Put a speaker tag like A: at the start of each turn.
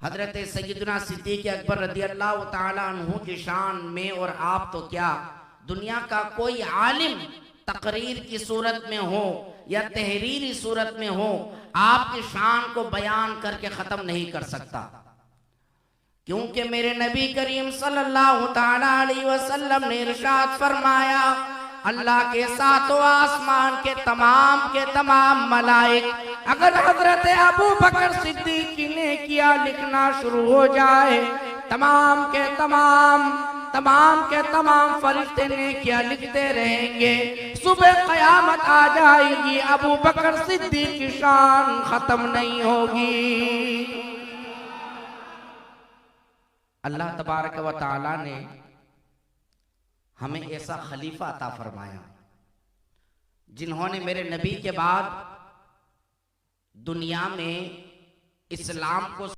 A: हजरत सैयदना सिद्दीक़ अकबर रज़ी अल्लाह ताला अन्हु की शान में और आप तो क्या, दुनिया का कोई आलिम तकरीर की सूरत में हो या तहरीरी सूरत में हो, आपकी शान को बयान करके ख़त्म नहीं कर सकता। क्योंकि मेरे नबी करीम सल्लल्लाहु ताला अलैहि वसल्लम ने इरशाद फरमाया, अल्लाह के सातों आसमान के तमाम मलाइक अगर हजरत अबू बकर सिद्दीक ने किया लिखना शुरू हो जाए, तमाम के तमाम फरिश्ते ने क्या लिखते रहेंगे। सुबह कयामत आ जाएगी, अबू बकर सिद्दीक की शान खत्म नहीं होगी। अल्लाह तबारक व तआला ने हमें ऐसा खलीफा अता फरमाया जिन्होंने मेरे नबी के बाद दुनिया में इस्लाम को